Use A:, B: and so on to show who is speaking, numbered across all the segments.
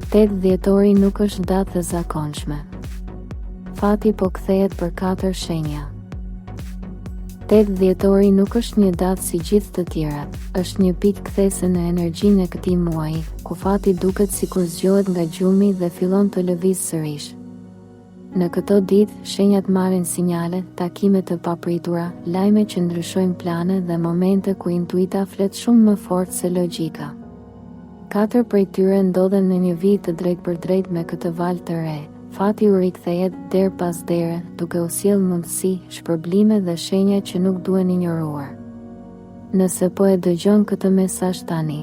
A: 8 dhjetori nuk është datë e zakonshme. Fati po kthehet për 4 shenja. 8 dhjetori nuk është një datë si gjithë të tjerat, është një pikë kthese në energjinë e këtij muaji, ku fati duket sikur zgjohet nga gjumi dhe fillon të lëvizë sërish. Në këto ditë, shenjat marrin sinjale, takime të papritura, lajme që ndryshojnë plane dhe momente ku intuita flet shumë më fort se logjika. 4 prej tyre ndodhen në një vit të drejtpërdrejt me këtë valë të re. Fati u rikthehet der pas dere, duke u sjellë mundësi, shpërblime dhe shenja që nuk duhen injoruar. Nëse po e dëgjon këtë mesazh tani,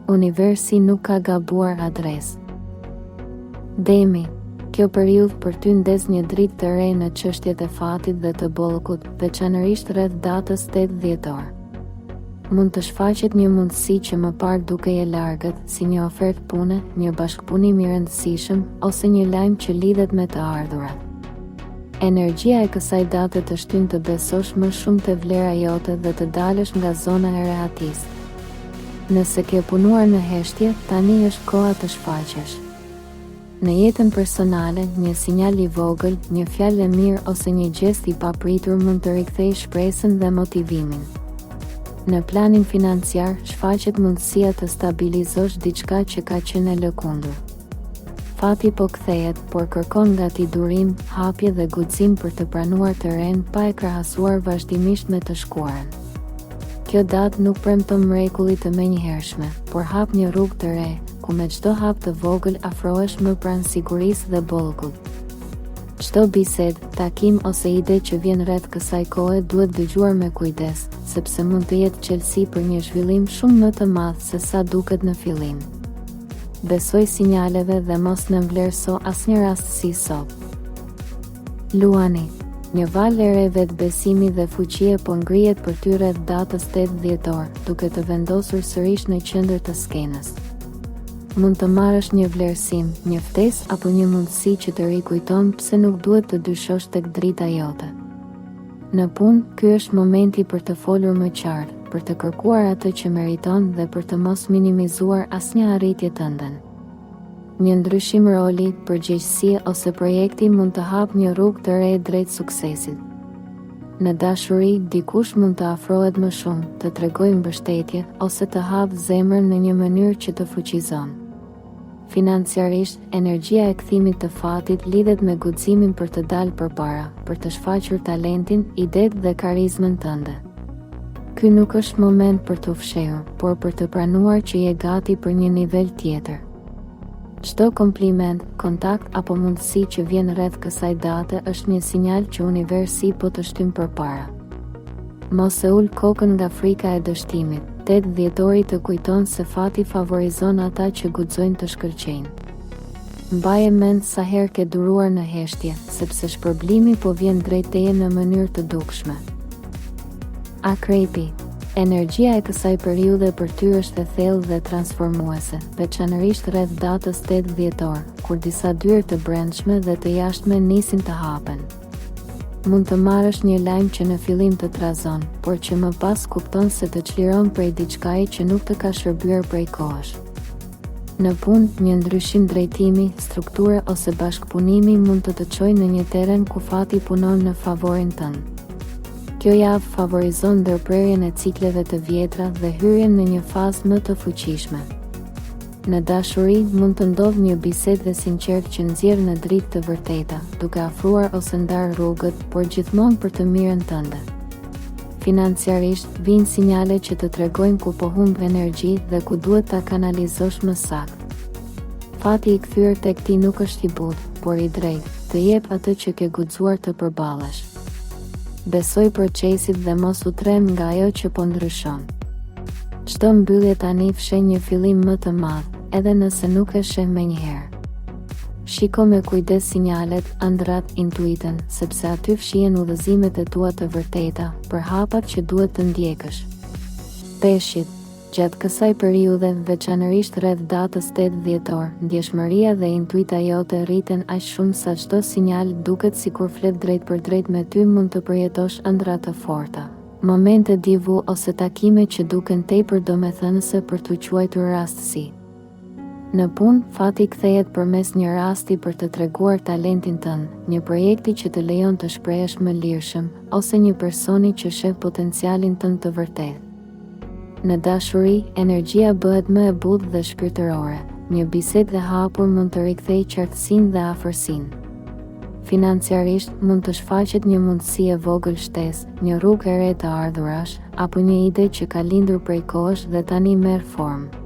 A: universi nuk ka gabuar adresë. Demi, kjo periudhë për ty ndes një dritë të re në çështjet e fatit dhe të bollëkut, veçanërisht rreth datës 8 dhjetor. Mund të shfaqet një mundësi që më parë dukej e largët, si një ofertë pune, një bashkëpunim i rëndësishëm, ose një lajm që lidhet me të ardhurat. Energjia e kësaj date të shtyn të besosh më shumë te vlera jote dhe të dalësh nga zona e rehatisë. Nëse ke punuar në heshtje, tani është koha të shfaqesh. Në jetën personale, një sinjal i vogël, një fjalë e mirë ose një gjest i papritur mund të rikthejë shpresën dhe motivimin. Në planin financiar, shfaqet mundësia të stabilizosh diçka që ka qenë e lëkundur. Fati po kthehet, por kërkon nga ti durim, hapje dhe guxim për të pranuar të ren pa e krahasuar vazhdimisht me të shkuarën. Kjo datë nuk premton mrekulli të menjëhershme, por hap një rrugë të re, ku me çdo hap të vogël afrohesh më pranë sigurisë dhe bollëkut. Çdo bisedë, takim ose ide që vjen rreth kësaj kohe duhet dëgjuar me kujdes, sepse mund të jetë çelësi për një zhvillim shumë më të madh se sa duket në fillim. Besoj sinjaleve dhe mos në vlerëso asnjë rastësi sot. Luani, një valë e re vetbesimi dhe fuqie po ngrihet për ty rreth datës 8 dhjetor, duke të vendosur sërish në qendër të skenës. Mund të marrësh një vlerësim, një ftesë apo një mundësi që të rikujton pse nuk duhet të dyshosh tek drita jote. Në punë, ky është momenti për të folur më qartë, për të kërkuar atë që meriton dhe për të mos minimizuar asnjë arritje tënde. Një ndryshim roli, përgjegjësie ose projekti mund të hapë një rrugë të re drejt suksesit. Në dashuri, dikush mund të afrohet më shumë, të tregojë mbështetje ose të hapë zemrën në një mënyrë që të fuqizon. Financiarisht, energjia e kthimit të fatit lidhet me guximin për të dalë përpara, për të shfaqur talentin, idetë dhe karizmën tënde. Ky nuk është moment për të fshehur, por për të pranuar që je gati për një nivel tjetër. Çdo kompliment, kontakt apo mundësi që vjen rreth kësaj date është një sinjal që universi po të shtyn përpara. Mos e ul kokën nga frika e dështimit. 8 dhjetori të kujton se fati favorizon ata që guxojnë të shkëlqejnë. Mbaje mend sa herë ke duruar në heshtje, sepse shpërblimi po vjen drejt teje në mënyrë të dukshme. Akrepi, energjia e kësaj periudhe për ty është e thellë dhe transformuese, veçanërisht rreth datës 8 dhjetor, kur disa dyrë të brendshme dhe të jashtme nisin të hapen. Mund të marrësh një lajm që në fillim të trazon, por që më pas kupton se të çliron prej diçkaje që nuk të ka shërbyer prej kohësh. Në punë, një ndryshim drejtimi, strukture ose bashkëpunimi mund të çojë në një terren ku fati punon në favorin tënd. Kjo javë favorizon ndërprerjen e cikleve të vjetra dhe hyrjen në një fazë më të fuqishme. Në dashuri, mund të ndodhë një bisedë e sinqertë që nxjerr në dritë të vërteta, duke afruar ose ndarë rrugët, por gjithmonë për të mirën tënde. Financiarisht, vijnë sinjale që të tregojnë ku po humb energji dhe ku duhet ta kanalizosh më saktë. Fati i kthyer tek ti nuk është i butë, por i drejtë, të jep atë që ke guxuar të përballesh. Besoj procesit dhe mos u trem nga ajo që po ndryshon. Çdo mbyllje tani fshen një fillim më të madh, edhe nëse nuk e sheh menjëherë. Shiko me kujdes sinjalet, ëndrat, intuitën, sepse aty fshihen udhëzimet e tua të vërteta, për hapat që duhet të ndjekësh. Peshqit, gjatë kësaj periudhe, veçanërisht rreth datës 8 dhjetor, ndjeshmëria dhe intuita jote rriten aq shumë sa çdo sinjal duket sikur flet drejt për drejt me ty mund të përjetosh ëndra të forta. Momente divu ose takime që duken tepër domethënëse për t'u quajtur rastësi. Në punë, fati kthehet përmes një rasti për të treguar talentin tënd, një projekti që të lejon të shprehesh më lirshëm, ose një personi që sheh potencialin tënd të vërtetë. Në dashuri, energjia bëhet më e butë dhe shpirtërore. Një bisedë e hapur mund të rikthejë qartësinë dhe afërsinë. Financiarisht, mund të shfaqet një mundësi e vogël shtesë, një rrugë e re të ardhurash, apo një ide që ka lindur prej kohësh dhe tani merr formë.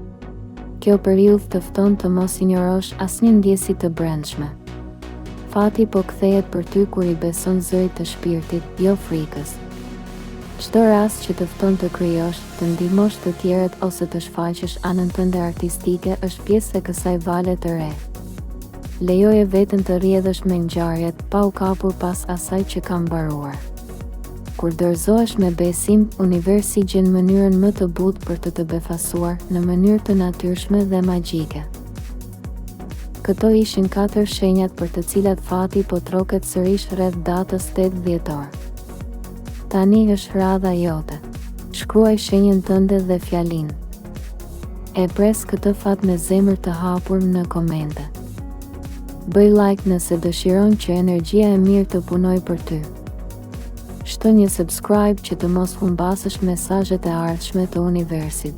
A: Kjo periudhë të fton të mos injorosh asnjë ndjesi të brendshme. Fati po kthehet për ty kur i beson zërit të shpirtit, jo frikës. Çdo rast që të fton të krijosh, të ndihmosh të tjerët ose të shfaqësh anën tënde artistike është pjesë e kësaj vale të re. Lejoje veten të rrjedhësh me ngjarjet, pa u kapur pas asaj që ka mbaruar. Kur dorëzohesh me besim, universi gjen mënyrën më të butë për të befasuar në mënyrë të natyrshme dhe magjike. Këto ishin 4 shenjat për të cilat fati po troket sërish rreth datës 8 dhjetor. Tani është radha jote. Shkruaj shenjën tënde dhe fjalinë. E pres këtë fat me zemër të hapur në komente. Bëj like nëse dëshiron që energjia e mirë të punoj për ty. Shto një subscribe që të mos humbasësh mesazhet e ardhshme të universit.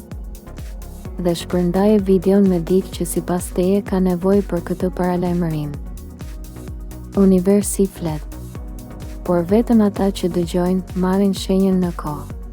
A: Dhe shpërndaje videon me dikë që sipas teje ka nevojë për këtë paralajmërim. Universi flet, por vetëm ata që dëgjojnë marrin shenjën në kohë.